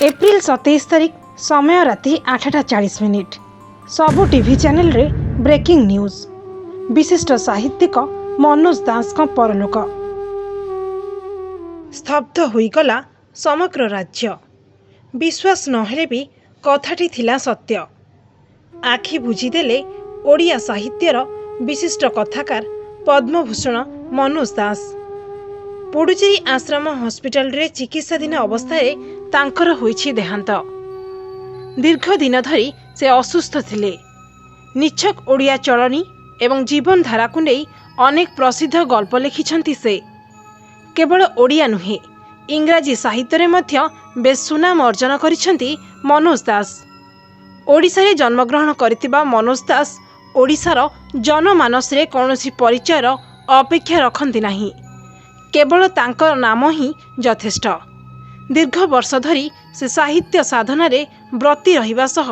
April 27 तारिख समय राति 8:40 सबु टीवी चैनल रे ब्रेकिंग न्यूज। विशिष्ट साहित्यिक मनोज दास का परलोक। स्तब्ध होईगला समग्र राज्य। विश्वास नहेले भी कथाटी थिला सत्य। आखि बुझीदेले ओडिया साहित्यर विशिष्ट कथाकार पद्मभूषण मनोज दास। पुडुचेरी आश्रम हॉस्पिटल रे चिकित्साधीन अवस्थारे तांकर होईछि देहांत। दीर्घ दिन धरी से असुस्थ थिले। निछक ओडिया चलनी एवं जीवन धारा को नहीं अनेक प्रसिद्ध गल्प लिखिछंती से। केवल ओडिया नुहे इंग्राजी साहित्य रे मध्य बेस सुनाम अर्जन करिछंती मनोज दास। ओडिशा रे जन्मग्रहण करितिबा मनोज दास ओडिशार जनमानस रे कौनसी परिचयर अपेक्षा रखंती नाही। केवल तांकर नाम ही यथेष्ट। दीर्घ वर्ष धरी से साहित्य साधना रे ब्रती रहिबा सह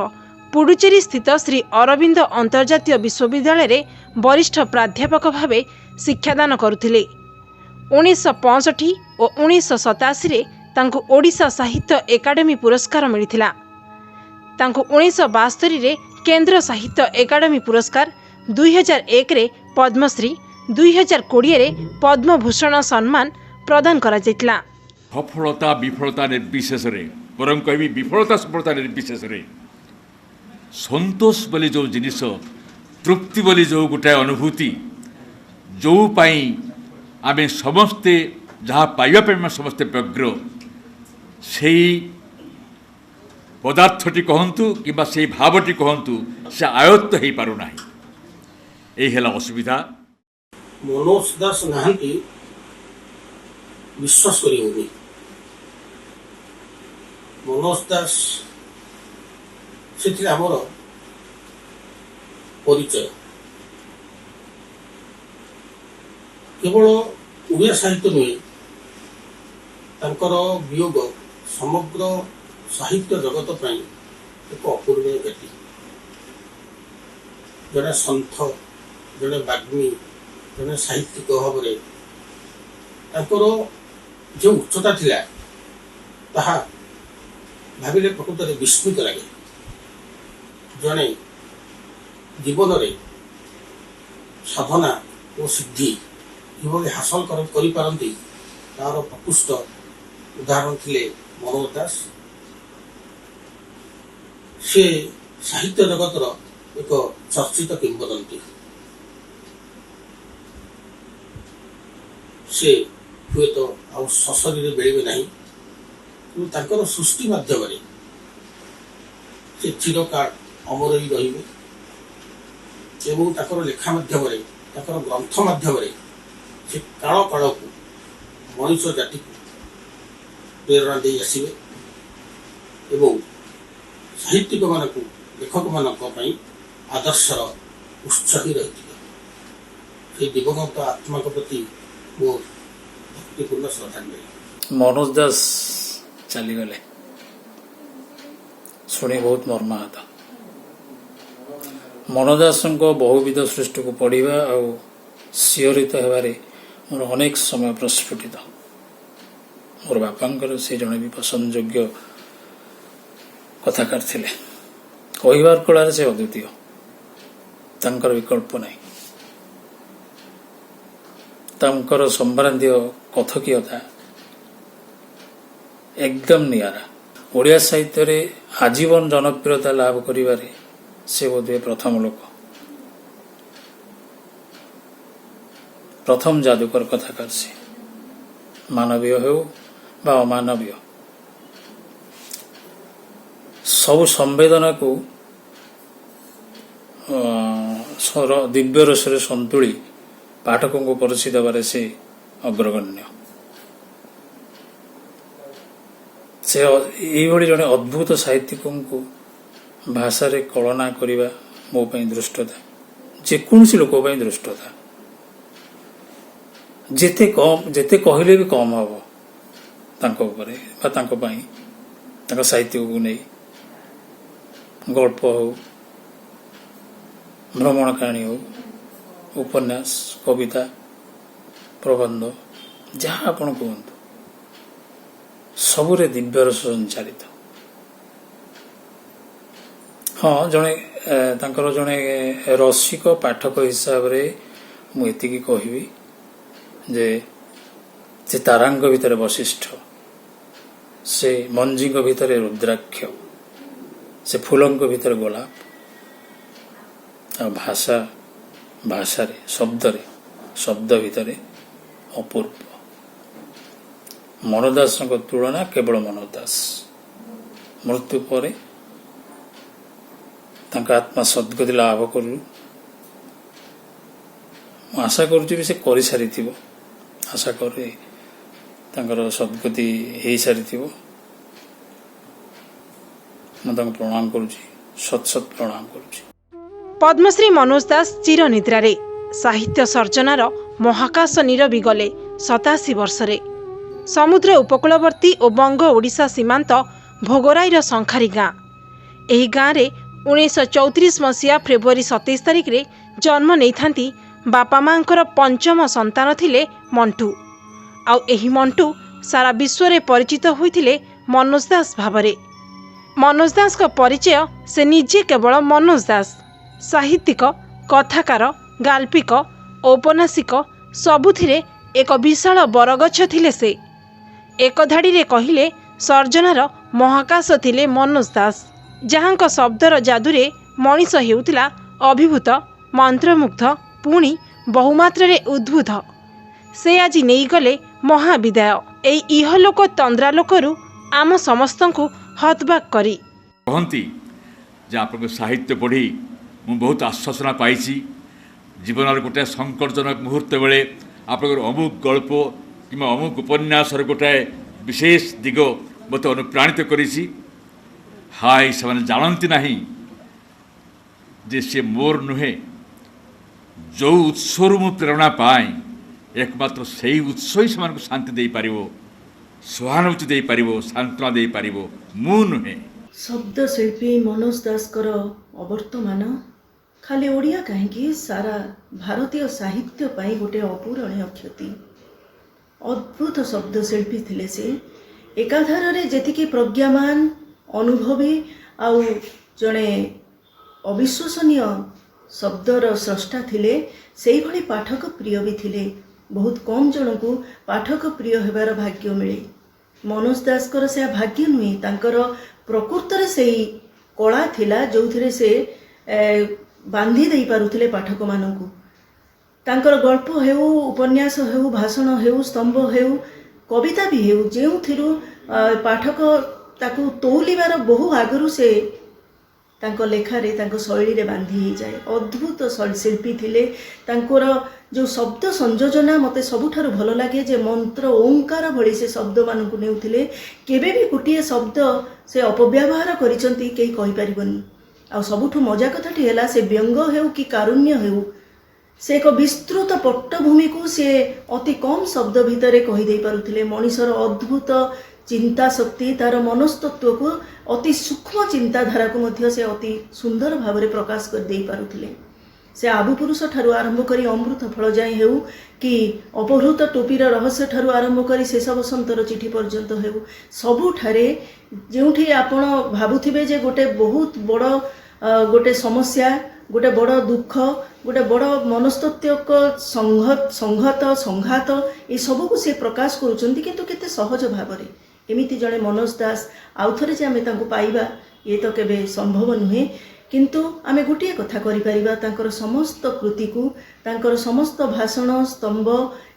पुडुचेरी स्थित श्री अरविंद अंतर्जातीय विश्वविद्यालय रे वरिष्ठ प्राध्यापक भावे शिक्षादान करुथिले। 1965 और 1987 रे तांको ओडिशा साहित्य एकाडेमी पुरस्कार मिलिथिला। तांको 1972 रे केंद्र साहित्य एकाडेमी पुरस्कार, 2001 रे पद्मश्री, 2020 रे पद्मभूषण सम्मान प्रदान करा जायतिला। सफलता विफलता निर्विशेष रे बरं कहबी विफलता सफलता निर्विशेष रे संतोष बोली जो जिनिस, तृप्ति बोली जो गोटाए अनुभूति जो पाई आमे समस्ते जहाँ पाइबा पे समस्ते व्यग्र से पदार्थटी कहतु कि से भावटी कहतु से आयत्त हो पारुना। यही है असुविधा। मनोज दास नहांती विश्वास करियोनी। मनोज दास से आमर परिचय केवल ओडिया साहित्य नुहे, तांकर वियोग समग्र साहित्य जगत पर एक अपूर्णीय गति। जड़े सन्थ, जड़े बाग्मी, जड़े साहित्यिक भाव में जो उच्चता थिला ताहा भाविले प्रकृत विस्मित लगे। जड़े जीवन रे साधना और सिद्धि किभली हासिल करि पारंती तार प्रकृष्ट उदाहरण थिले मनोज दास। से साहित्य जगतर एक चर्चित किंवदंती। से हुए तो आउ सशरीर बेड़े नहीं, तांकर सृष्टि माध्यम से चिरकाल अमर ही रहिबे एवं तांकर लेखा माध्यम तांकर ग्रंथ माध्यम से काल काल को मनुष्य जाति को प्रेरणा दे आसिबे एवं साहित्यिक मान को लेखक मान आदर्शर उत्स ही रही। दिवंगत आत्मा प्रति मोर भक्तिपूर्ण श्रद्धांजलि। मनोज दास चलीगले शुणी बहुत मर्माहत। मनोज दास बहुविध सृष्टि को पढ़ा और शिहरित होबारे मोर अनेक समय प्रस्फुटित। मोर बापा से जड़े भी पसंद योग्य कथाकार थिले। कहबार कलार से अद्वितीय, तांकर विकल्प नहीं। तांकर संभ्रांतीय कथकीयता एकदम नियारा। ओडिया साहित्य रे आजीवन जनप्रियता लाभ करिबारे से बोधे प्रथम लोक, प्रथम जादूकर कथाकार से। मानवीय हो बा अमानवीय सब संवेदना को दिव्य रसरे संतुली पाठकों को परसी देवारे से अग्रगण्य। से यही जड़े अद्भुत साहित्यिकों को भाषा रे कलना करिबा मो पई दृष्टता, जेकोसी लोक पई दृष्टता। जेते कहले भी कम हबो तांको उपरे बा तांको पई, तांको साहित्य को नहीं। गल्प हो, भ्रमण कहानी हो, उपन्यास, कविता, प्रबंध, जहाँ आपण कहतु सबुरे दिव्य रस संचारित। हाँ जड़े तांकर जड़े रसिक पाठक हिसाब रे मु एतिकी कहबी जे से तारांग भितर वशिष्ठ से मंजी भितर रुद्राक्ष से फूलों भितर गोलाप आ भाषा भाषा रे शब्द भितर अपूर्व मनोदास तुलना केवल मनोदास मृत्यु पर आत्मा सद्गति लाभ करू आशा करुँ से कर सारी आशा करे सद्गति हो सारी मुझे प्रणाम करुँची सत प्रणाम करुँची। पद्मश्री मनोज दास चिर निद्रारे साहित्य सर्जनार महाकाश नीरबी गले 87 वर्षरे समुद्र उपकूलवर्ती और बंग ओडिशा सीमांत भोगराईर संखारी गाँ एही गाँव रे 1934 मसीहा फेब्रुआरी 27 तारिख रे जन्म नहीं बापा मांकर पंचम संतान थिले मंटू आउ एही मंटू सारा विश्व रे परिचित होइथिले मनोज दास भावरे। मनोज दास का परिचय से निजे केवल मनोज दास साहित्यिक कथाकार गाल्पिक औपन्यासिक सबुथिरे एक विशाल बरगछ थिले से एक धाड़ी रे कहिले सर्जनार महाकाश थिले मनोज दास जहाँक शब्दर जादुरे मनीष हेउतिला अभिभूत मंत्रमुग्ध पुणी बहुमात्रा उद्भूत से आज नहीं गले महाविदाय एई इहलोक तंद्रालोकरू आम समस्तंकु हतबाक करी कहती जे आपन साहित्य पढ़ी मु बहुत आश्वासना पाई जीवन गोटे संकटजनक मुहूर्त बेले आप अमुक गल्प कि अमुक उपन्यास गोटाए विशेष दिग मत अनुप्राणित करी हाय से जानती नहीं जे सी मोर नुहे जो उत्सर मु प्रेरणा पाए एकमात्र से उत्स ही से शांति दे पार सहानुभूति दे पार सांत्वना दे पार मु नुहे। शब्द शिल्पी मनोज दासकर अवर्तमान खाली ओडिया कहीं सारा भारतीय साहित्य पाई गोटे अपूरणीय क्षति अद्भुत शब्द शिल्पी थिले से एकाधार रे जेतिकी प्रज्ञामान अनुभवी आउ जड़े अविश्वसनीय शब्दर स्रष्टा थिले सेही भली पाठक प्रिय भी थिले बहुत कम जन को पाठक प्रिय हेबार भाग्य मिले मनोज दासकर से भाग्य नुहे तांकर प्रकृत रे सेही कला थिला जोथिरे से बांधी दे पारुथिले पाठक मानकु तांकर गल्प हेउ उपन्यास हेउ भाषण हेउ स्तंभ हेउ कविता भी हेउ जेउथिरु पाठक ताकु तौलिबार बहु आगरु से तांको लेखारे तांको शैली रे बांधी ही जाए अद्भुत शिल्पी थिले तांकोर जो शब्द संयोजना मते सबुठारु भलो लागे जे मंत्र ओंकार भली से शब्द मानकु नेउथिले केबे भी गोटिए शब्द से अपव्यवहार करिसंती केही कहि परिबनी आ सबुठु मजा कथाटी हैला से व्यंग हेउ कि कारुण्य हेउ से एक विस्तृत पट्टभूमि को से अति कम शब्द भितर कही दे पारुथिले मनीषर अद्भुत चिंता शक्ति तार मनस्तत्व को अति सूक्ष्म चिंताधारा को मध्य से अति सुंदर भाव में प्रकाश कर दे पारुथिले से आबु पुरुष ठारू आरंभ करी अमृत फल जाए हेउ कि अपहृत टोपीर रहस्य ठारू आरंभ करी शेष बसंतर चिठी पर्यंत हेउ सबुठारे जोठी आपण भाबुथिबे जे गोटे बहुत बड़ गोटे समस्या गोटे बड़ दुख गोटे बड़ मनस्तत्व संघात ये सब को से प्रकाश करुचंती किंतु केते सहज भाव में एमिति जड़े मनोज दास आउ थरे जे आमे तांको पाइबा ये तो केबे संभव नुहे किंतु आमे गोटिए कथा करि परिबा तांकर समस्त कृति को तांकर समस्त भाषण स्तंभ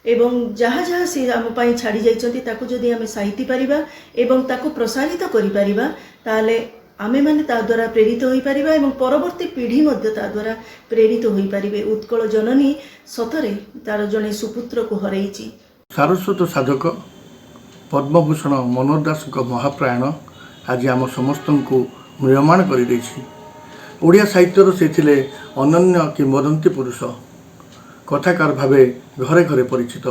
एवं जहाँ जहाँ से आम पाई छाड़ी जाइछंती ताको जदि आमे साहित्य परिबा एवं ताको प्रसारित करि परिबा ताले आमे माने ता द्वारा प्रेरित होई परिबा एवं परवर्ती पीढ़ी मध्ये ता द्वारा प्रेरित होई परिबे उत्कल जननी सतरे तार जने सुपुत्र को हरैछि। सारस्वत साधक पद्मभूषण मनोज दास महाप्रायण आज आम समस्त को म्रियमाण कर ओडिया साहित्यर से थिले अनन्य किंवदंती पुरुष कथाकार भावे घरे घरे परिचित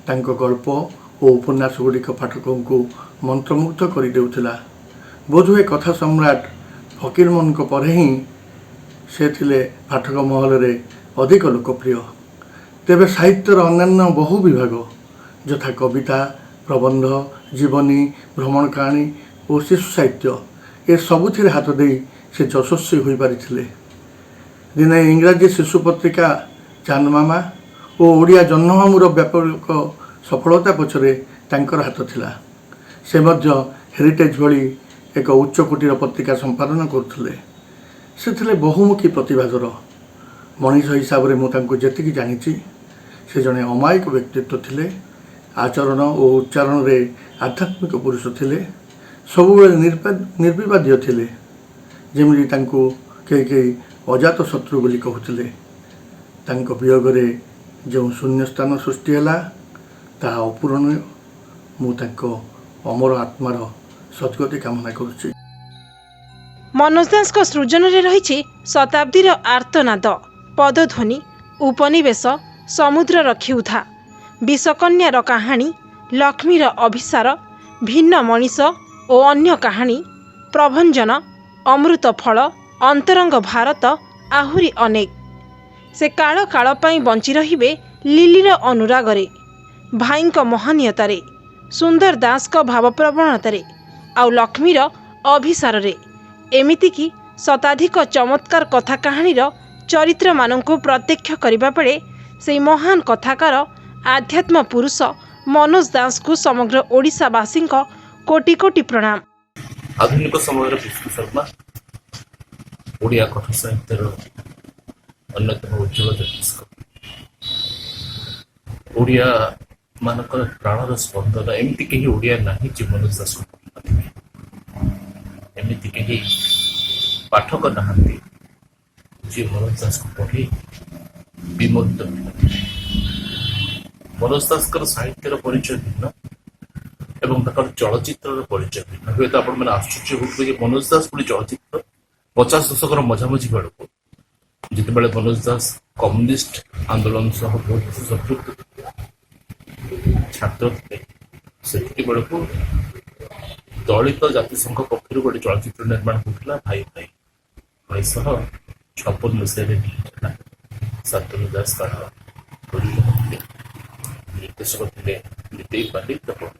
तांको गल्प और उपन्यास गुड़िक पाठकों को मंत्रमुग्ध कर देउथिला बोधुए कथा सम्राट फकीरमोहन को पर ही से थिले पाठक महल रे अधिक लोकप्रिय। तेबे साहित्यर अन्यान्य बहु विभाग यथा कविता प्रबंध जीवनी भ्रमण कहानी और शिशु साहित्य ଏ ସବୁଥିରେ ହାତ ଦେଇ ସେ ଯଶସ୍ୱୀ ହୋଇପାରିଥିଲେ। ଦିନେ ଇଂରାଜୀ ଶିଶୁ ପତ୍ରିକା ଚାନ୍ଦମାମା ଓ ଓଡ଼ିଆ ଜହ୍ନମାମୁଁର ବ୍ୟାପକ ସଫଳତା ପଛରେ ତାଙ୍କର ହାତ ଥିଲା। ସେ ମଧ୍ୟ ହେରିଟେଜ୍ ଭଳି ଏକ ଉଚ୍ଚକୋଟୀର ପତ୍ରିକା ସମ୍ପାଦନ କରୁଥିଲେ। ସେ ଥିଲେ ବହୁମୁଖୀ ପ୍ରତିଭାଧର। ମଣିଷ ହିସାବରେ ମୁଁ ତାଙ୍କୁ ଯେତିକି ଜାଣିଛି, ସେ ଜଣେ ଅମାୟିକ ବ୍ୟକ୍ତିତ୍ୱ ଥିଲେ। ଆଚରଣ ଓ ଉଚ୍ଚାରଣରେ ଆଧ୍ୟାତ୍ମିକ ପୁରୁଷ ଥିଲେ। ସବୁବେଳେ ନିର୍ବିବାଦୀୟ ଥିଲେ। ଯେମିତି ତାଙ୍କୁ କେହି କେହି ଅଜାତ ଶତ୍ରୁ ବୋଲି କହୁଥିଲେ। ତାଙ୍କ ବିୟୋଗରେ ଯେଉଁ ଶୂନ୍ୟସ୍ଥାନ ସୃଷ୍ଟି ହେଲା ତାହା ଅପୂରଣୀୟ। ମୁଁ ତାଙ୍କ ଅମର ଆତ୍ମାର ସଦ୍ଗତି କାମନା କରୁଛି। ମନୋଜ ଦାସଙ୍କ ସୃଜନରେ ରହିଛି ଶତାବ୍ଦୀର ଆର୍ତ୍ତନାଦ, ପଦଧ୍ୱନି, ଉପନିବେଶ, ସମୁଦ୍ରର କ୍ଷୁଧା, ବିଷକନ୍ୟାର କାହାଣୀ, ଲକ୍ଷ୍ମୀର ଅଭିସାର, ଭିନ୍ନ ମଣିଷ ଓ ଅନ୍ୟ କାହାଣୀ, ପ୍ରଭଞ୍ଜନ, ଅମୃତ ଫଳ, ଅନ୍ତରଙ୍ଗ ଭାରତ, ଆହୁରି ଅନେକ। ସେ କାଳ କାଳ ପାଇଁ ବଞ୍ଚି ରହିବେ ଲିଲିର ଅନୁରାଗରେ, ଭାଇଙ୍କ ମହନୀୟତାରେ, ସୁନ୍ଦର ଦାସଙ୍କ ଭାବପ୍ରବଣତାରେ ଆଉ ଲକ୍ଷ୍ମୀର ଅଭିସାରରେ। ଏମିତିକି ଶତାଧିକ ଚମତ୍କାର କଥା କାହାଣୀର ଚରିତ୍ରମାନଙ୍କୁ ପ୍ରତ୍ୟକ୍ଷ କରିବା ବେଳେ ସେହି ମହାନ କଥାକାର ଆଧ୍ୟାତ୍ମ ପୁରୁଷ ମନୋଜ ଦାସଙ୍କୁ ସମଗ୍ର ଓଡ଼ିଶାବାସୀଙ୍କ କୋଟି କୋଟି ପ୍ରଣାମ। ଆଧୁନିକ ସମୟର ବିଷ୍ଣୁ ଶର୍ମା ଓଡ଼ିଆ କଥା ସାହିତ୍ୟର ଅନ୍ୟତମ ଉଜ୍ଜଳ ଜ୍ୟୋତିଷ୍କ। ଓଡ଼ିଆ ମାନଙ୍କର ପ୍ରାଣର ସ୍ପନ୍ଦନ। ଏମିତି କେହି ଓଡ଼ିଆ ନାହିଁ ଯେ ମନୋଜ ଦାସଙ୍କୁ ପଢ଼ିନଥିବେ। ଏମିତି କେହି ପାଠକ ନାହାନ୍ତି ଯିଏ ମନୋଜ ଦାସଙ୍କୁ ପଢ଼ି ବିମୋହିତ ହୋଇନଥିବେ। ମନୋଜ ଦାସଙ୍କର ସାହିତ୍ୟର ପରିଚୟ ଭିନ୍ନ ଏବଂ ତାଙ୍କର ଚଳଚ୍ଚିତ୍ରର ପରିଚୟ ଭିନ୍ନ। ହୁଏତ ଆପଣମାନେ ଆଶ୍ଚର୍ଯ୍ୟ ହେଉଥିବେ ଯେ ମନୋଜ ଦାସ ପୁଣି ଚଳଚ୍ଚିତ୍ର 50 ଦଶକର ମଝାମଝି ବେଳକୁ, ଯେତେବେଳେ ମନୋଜ ଦାସ କମ୍ୟୁନିଷ୍ଟ ଆନ୍ଦୋଳନ ସହ ବହୁତ ସମ୍ପୃକ୍ତ ଛାତ୍ର ଥିଲେ, ସେତିକି ବେଳକୁ ଦଳିତ ଜାତିସଂଘ ପକ୍ଷରୁ ଗୋଟେ ଚଳଚ୍ଚିତ୍ର ନିର୍ମାଣ ହୋଇଥିଲା ଭାଇ ଭାଇ। 1956 ମସିହାରେ ହେଲା। ଶାନ୍ତନୁ ଦାସ ତାର ନିର୍ଦ୍ଦେଶକ ଥିଲେ ନିତେଇ ପାଲି ଏବଂ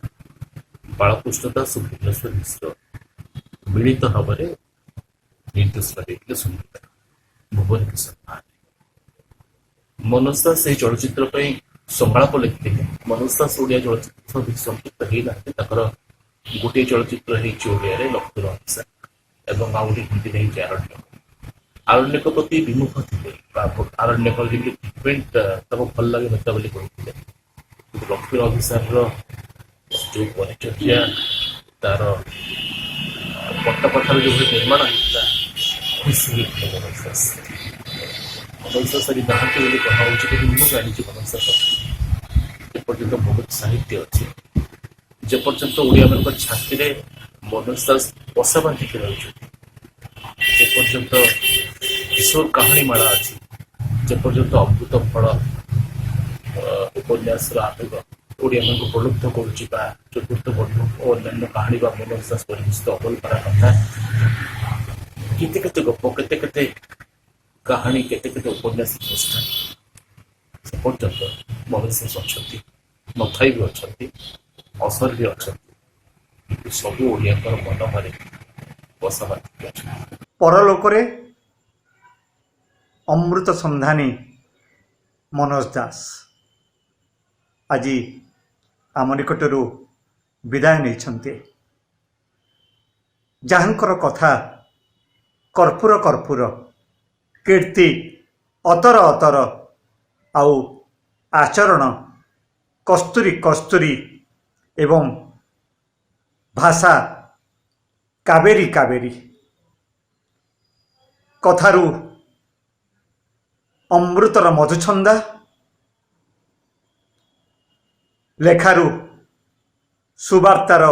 ବାଳକୃଷ୍ଣ ଦାସ ଓ ଭୁବନେଶ୍ୱର ମିଶ୍ର ମିଳିତ ଭାବରେ ନିର୍ଦ୍ଦେଶକ ଦେଇଥିଲେ ସଙ୍ଗୀତ ଭୁବନ କିଶୋର ମହାନ୍ତି। ମନୋଜ ଦାସ ଏହି ଚଳଚ୍ଚିତ୍ର ପାଇଁ ସଂଳାପ ଲେଖିଥିଲେ। ମନୋଜ ଦାସ ଓଡ଼ିଆ ଚଳଚ୍ଚିତ୍ର ସହ କିଛି ସମ୍ପୃକ୍ତ ହେଇନାହାନ୍ତି। ତାଙ୍କର ଗୋଟିଏ ଚଳଚ୍ଚିତ୍ର ହେଇଛି ଓଡ଼ିଆରେ ଲକ୍ଷ୍ମୀର ଅଭିସାର ଏବଂ ଆଉ ଗୋଟେ ହିନ୍ଦୀରେ ହେଇଛି ଆରଣ୍ୟକ। ଆରଣ୍ୟକ ପ୍ରତି ବିମୁଖ ଥିଲେ ବା ଆରଣ୍ୟକ ଯେମିତି ଟ୍ରିଟମେଣ୍ଟ ତାକୁ ଭଲ ଲାଗି ନଥିଲା ବୋଲି କହୁଥିଲେ। କିନ୍ତୁ ଲକ୍ଷ୍ମୀର ଅଭିସାରର ଯେଉଁ ପରିଚର୍ୟା, ତାର ପଟ୍ଟପଥାର ଯେଉଁଭଳି ନିର୍ମାଣ ହେଇଥିଲା, ଖୁସି ହେଇଥିଲେ ମନୋଜ ଦାସ। ମନୋଜ ଦାସ ଆଜି ନାହାନ୍ତି ବୋଲି କୁହା ହେଉଛି, କିନ୍ତୁ ମୁଁ ଜାଣିଛି ମନୋଜ ଦାସ ଅଛି। ଯେପର୍ଯ୍ୟନ୍ତ ବହୁତ ସାହିତ୍ୟ ଅଛି, ଯେପର୍ଯ୍ୟନ୍ତ ଓଡ଼ିଆମାନଙ୍କ ଛାତିରେ ମନୋଜ ଦାସ ବସା ବାନ୍ଧିକି ରହିଛନ୍ତି, ଯେପର୍ଯ୍ୟନ୍ତ କିଶୋର କାହାଣୀ ମାଳା ଅଛି, ଯେପର୍ଯ୍ୟନ୍ତ ଅମୃତ ଫଳ ଉପନ୍ୟାସର ଆବେଗ ଓଡ଼ିଆମାନଙ୍କୁ ପ୍ରଲୁବ୍ଧ କରୁଛି ବା ଚତୁର୍ଥ ବର୍ଣ୍ଣ ଓ ଅନ୍ୟାନ୍ୟ କାହାଣୀ ବା ମନୋଜ ଦାସ ପରିବେଶିତ ଅବଲପାରା କଥା, କେତେ କେତେ ଗପ, କେତେ କେତେ କାହାଣୀ, କେତେ କେତେ ଉପନ୍ୟାସ ଚେଷ୍ଟା, ସେ ପର୍ଯ୍ୟନ୍ତ ମନୋଜ ଦାସ ଅଛନ୍ତି, ନଥାଇ ବି ଅଛନ୍ତି, ଅସର ବି ଅଛନ୍ତି। କିନ୍ତୁ ସବୁ ଓଡ଼ିଆଙ୍କର ମନ ମାରି ବସା ବାନ୍ଧିକି ଅଛନ୍ତି। ପରଲୋକରେ ଅମୃତ ସନ୍ଧାନୀ ମନୋଜ ଦାସ ଆଜି ଆମ ନିକଟରୁ ବିଦାୟ ନେଇଛନ୍ତି। ଯାହାଙ୍କର କଥା କର୍ପୂର କର୍ପୂର, କୀର୍ତ୍ତି ଅତର ଅତର, ଆଉ ଆଚରଣ କସ୍ତୁରୀ କସ୍ତୁରୀ ଏବଂ ଭାଷା କାବେରୀ କାବେରୀ। କଥାରୁ ଅମୃତର ମଧୁଛନ୍ଦା, ଲେଖାରୁ ସୁବାର୍ତ୍ତାର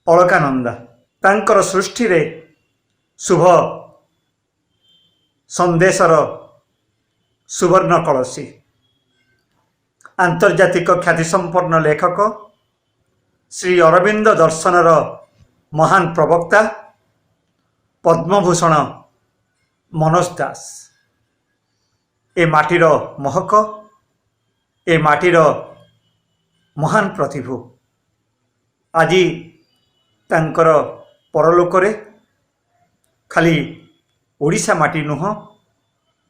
ଅଳକାନନ୍ଦା। ତାଙ୍କର ସୃଷ୍ଟିରେ ଶୁଭ ସନ୍ଦେଶର ସୁବର୍ଣ୍ଣ କଳସୀ। ଆନ୍ତର୍ଜାତିକ ଖ୍ୟାତିସମ୍ପନ୍ନ ଲେଖକ, ଶ୍ରୀ ଅରବିନ୍ଦ ଦର୍ଶନର ମହାନ ପ୍ରବକ୍ତା, ପଦ୍ମଭୂଷଣ ମନୋଜ ଦାସ ଏ ମାଟିର ମହକ, ଏ ମାଟିର ମହାନ ପ୍ରତିଭୁ। ଆଜି ତାଙ୍କର ପରଲୋକରେ ଖାଲି ଓଡ଼ିଶା ମାଟି ନୁହଁ,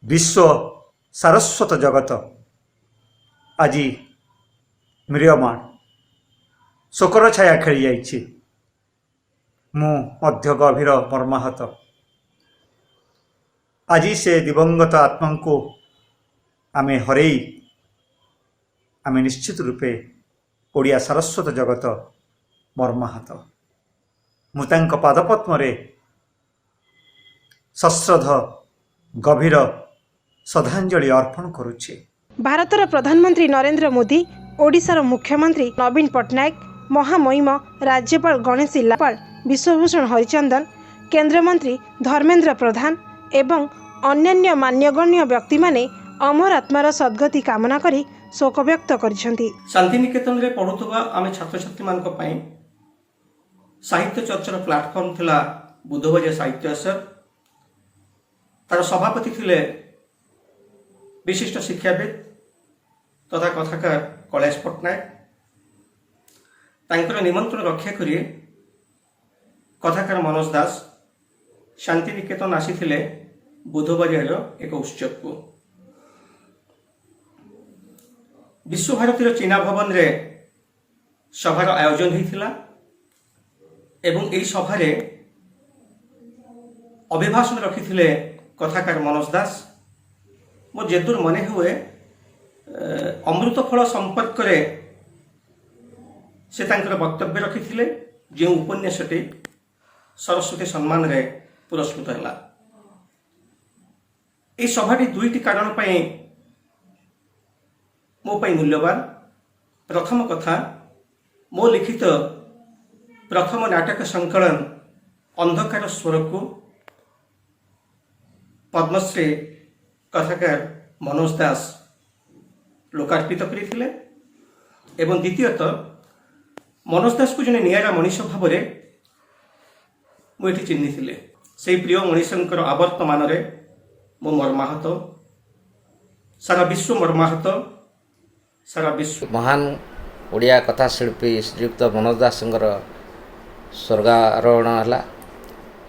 ବିଶ୍ୱ ସାରସ୍ୱତ ଜଗତ ଆଜି ମ୍ରିୟମାଣ ଶୋକର ଛାୟା ଖେଳି ଯାଇଛି। ମୁଁ ମଧ୍ୟ ଗଭୀର ମର୍ମାହତ। ଆଜି ସେ ଦିବଙ୍ଗତ ଆତ୍ମାଙ୍କୁ ଆମେ ହରେଇ ଆମେ ନିଶ୍ଚିତ ରୂପେ ଓଡ଼ିଆ ସାରସ୍ୱତ ଜଗତ ମର୍ମାହତ। ମୁଁ ତାଙ୍କ ପାଦପଦ୍ମରେ ସଶ୍ରଦ୍ଧ ଗଭୀର ଶ୍ରଦ୍ଧାଞ୍ଜଳି ଅର୍ପଣ କରୁଛି। ଭାରତର ପ୍ରଧାନମନ୍ତ୍ରୀ ନରେନ୍ଦ୍ର ମୋଦି, ଓଡ଼ିଶାର ମୁଖ୍ୟମନ୍ତ୍ରୀ ନବୀନ ପଟ୍ଟନାୟକ, ମହାମହିମ ରାଜ୍ୟପାଳ ଗଣେଶୀ ଜିଲ୍ଲାପାଳ ବିଶ୍ୱଭୂଷଣ ହରିଚନ୍ଦନ, କେନ୍ଦ୍ରମନ୍ତ୍ରୀ ଧର୍ମେନ୍ଦ୍ର ପ୍ରଧାନ ଏବଂ ଅନ୍ୟାନ୍ୟ ମାନ୍ୟଗଣ୍ୟ ବ୍ୟକ୍ତିମାନେ ଅମର ଆତ୍ମାର ସଦ୍ଗତି କାମନା କରି ଶୋକ ବ୍ୟକ୍ତ କରିଛନ୍ତି। ଶାନ୍ତିନିକେତନରେ ପଢ଼ୁଥିବା ଆମେ ଛାତ୍ରଛାତ୍ରୀମାନଙ୍କ ପାଇଁ ସାହିତ୍ୟ ଚର୍ଚ୍ଚାର ପ୍ଲାଟଫର୍ମ ଥିଲା ବୁଧବାରିଆ ସାହିତ୍ୟ ଆସର। ତାର ସଭାପତି ଥିଲେ ବିଶିଷ୍ଟ ଶିକ୍ଷାବିତ ତଥା କଥାକାର କୈଳାସ ପଟ୍ଟନାୟକ। ତାଙ୍କର ନିମନ୍ତ୍ରଣ ରକ୍ଷା କରି କଥାକାର ମନୋଜ ଦାସ ଶାନ୍ତିନିକେତନ ଆସିଥିଲେ ବୁଧବାରିଆର ଏକ ଉତ୍ସବକୁ। ବିଶ୍ୱଭାରତୀର ଚୀନା ଭବନରେ ସଭାର ଆୟୋଜନ ହୋଇଥିଲା ଏବଂ ଏହି ସଭାରେ ଅଭିଭାଷଣ ରଖିଥିଲେ କଥାକାର ମନୋଜ ଦାସ। ମୋ ଯେଦୂର ମନେ ହୁଏ ଅମୃତ ଫଳ ସମ୍ପର୍କରେ ସେ ତାଙ୍କର ବକ୍ତବ୍ୟ ରଖିଥିଲେ, ଯେଉଁ ଉପନ୍ୟାସଟି ସରସ୍ୱତୀ ସମ୍ମାନରେ ପୁରସ୍କୃତ ହେଲା। ଏହି ସଭାଟି ଦୁଇଟି କାରଣ ପାଇଁ ମୋ ପାଇଁ ମୂଲ୍ୟବାନ। ପ୍ରଥମ କଥା, ମୋ ଲିଖିତ ପ୍ରଥମ ନାଟକ ସଂକଳନ ଅନ୍ଧକାର ସ୍ୱରକୁ ପଦ୍ମଶ୍ରୀ କଥାକାର ମନୋଜ ଦାସ ଲୋକାର୍ପିତ କରିଥିଲେ ଏବଂ ଦ୍ୱିତୀୟତଃ ମନୋଜ ଦାସକୁ ଜଣେ ନିଆରା ମଣିଷ ଭାବରେ ମୁଁ ଏଠି ଚିହ୍ନିଥିଲି। ସେହି ପ୍ରିୟ ମଣିଷଙ୍କର ଆବର୍ତ୍ତମାନରେ ମୁଁ ମର୍ମାହତ, ସାରା ବିଶ୍ୱ ମର୍ମାହତ, ସାରା ବିଶ୍ୱ। ମହାନ ଓଡ଼ିଆ କଥାଶିଳ୍ପୀ ଶ୍ରୀଯୁକ୍ତ ମନୋଜ ଦାସଙ୍କର ସ୍ୱର୍ଗାରୋହଣ ହେଲା।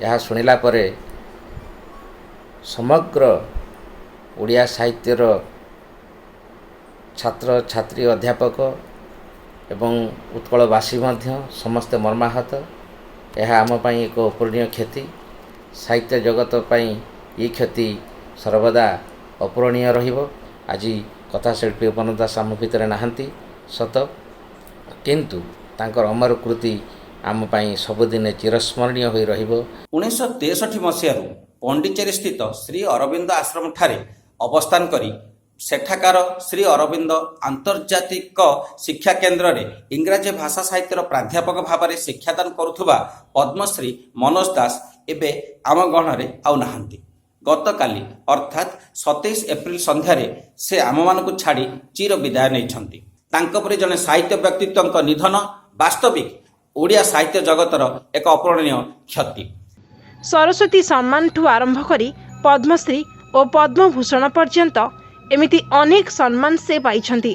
ଏହା ଶୁଣିଲା ପରେ ସମଗ୍ର ଓଡ଼ିଆ ସାହିତ୍ୟର ଛାତ୍ରଛାତ୍ରୀ, ଅଧ୍ୟାପକ ଏବଂ ଉତ୍କଳବାସୀ ମଧ୍ୟ ସମସ୍ତେ ମର୍ମାହତ। ଏହା ଆମ ପାଇଁ ଏକ ଅପୂରଣୀୟ କ୍ଷତି। ସାହିତ୍ୟ ଜଗତ ପାଇଁ ଏ କ୍ଷତି ସର୍ବଦା ଅପୂରଣୀୟ ରହିବ। ଆଜି କଥାଶିଳ୍ପୀ ମନୋଜ ଦାସ ଆମ ଭିତରେ ନାହାନ୍ତି ସତ, କିନ୍ତୁ ତାଙ୍କର ଅମର କୃତି ଆମ ପାଇଁ ସବୁଦିନେ ଚିରସ୍ମରଣୀୟ ହୋଇ ରହିବ। 1963 ମସିହାରୁ ପଣ୍ଡିଚେରୀ ସ୍ଥିତ ଶ୍ରୀ ଅରବିନ୍ଦ ଆଶ୍ରମଠାରେ ଅବସ୍ଥାନ କରି ସେଠାକାର ଶ୍ରୀ ଅରବିନ୍ଦ ଆନ୍ତର୍ଜାତିକ ଶିକ୍ଷା କେନ୍ଦ୍ରରେ ଇଂରାଜୀ ଭାଷା ସାହିତ୍ୟର ପ୍ରାଧ୍ୟାପକ ଭାବରେ ଶିକ୍ଷାଦାନ କରୁଥିବା ପଦ୍ମଶ୍ରୀ ମନୋଜ ଦାସ ଏବେ ଆମ ଗହଣରେ ଆଉ ନାହାନ୍ତି। ଗତକାଲି ଅର୍ଥାତ୍ 27 ଏପ୍ରିଲ ସନ୍ଧ୍ୟାରେ ସେ ଆମମାନଙ୍କୁ ଛାଡ଼ି ଚିର ବିଦାୟ ନେଇଛନ୍ତି। ତାଙ୍କ ପରି ଜଣେ ସାହିତ୍ୟ ବ୍ୟକ୍ତିତ୍ୱଙ୍କ ନିଧନ ବାସ୍ତବିକ ଓଡ଼ିଆ ସାହିତ୍ୟ ଜଗତର ଏକ ଅପୂରଣୀୟ କ୍ଷତି। ସରସ୍ୱତୀ ସମ୍ମାନଠୁ ଆରମ୍ଭ କରି ପଦ୍ମଶ୍ରୀ ଓ ପଦ୍ମଭୂଷଣ ପର୍ଯ୍ୟନ୍ତ ଏମିତି ଅନେକ ସମ୍ମାନ ସେ ପାଇଛନ୍ତି।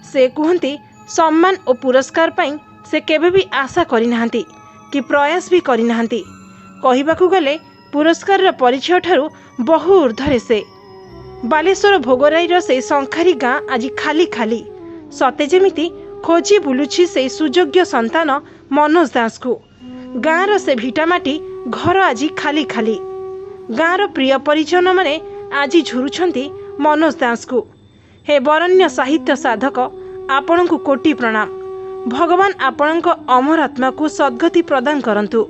ସେ କୁହନ୍ତି, ସମ୍ମାନ ଓ ପୁରସ୍କାର ପାଇଁ ସେ କେବେ ବି ଆଶା କରିନାହାନ୍ତି କି ପ୍ରୟାସ ବି କରିନାହାନ୍ତି। କହିବାକୁ ଗଲେ ପୁରସ୍କାରର ପରିଚୟ ଠାରୁ ବହୁ ଉର୍ଦ୍ଧ୍ୱରେ ସେ। ବାଲେଶ୍ୱର ଭୋଗରାଇର ସେହି ଶଙ୍ଖାରୀ ଗାଁ ଆଜି ଖାଲି ଖାଲି, ସତେ ଯେମିତି ଖୋଜି ବୁଲୁଛି ସେହି ସୁଯୋଗ୍ୟ ସନ୍ତାନ ମନୋଜ ଦାସକୁ। ଗାଁର ସେ ଭିଟାମାଟି ଘର ଆଜି ଖାଲି ଖାଲି। ଗାଁର ପ୍ରିୟ ପରିଜନମାନେ ଆଜି ଝୁରୁଛନ୍ତି ମନୋଜ ଦାସକୁ। ହେ ବରଣ୍ୟ ସାହିତ୍ୟ ସାଧକ, ଆପଣଙ୍କୁ କୋଟି ପ୍ରଣାମ। ଭଗବାନ ଆପଣଙ୍କ ଅମର ଆତ୍ମାକୁ ସଦ୍ଗତି ପ୍ରଦାନ କରନ୍ତୁ।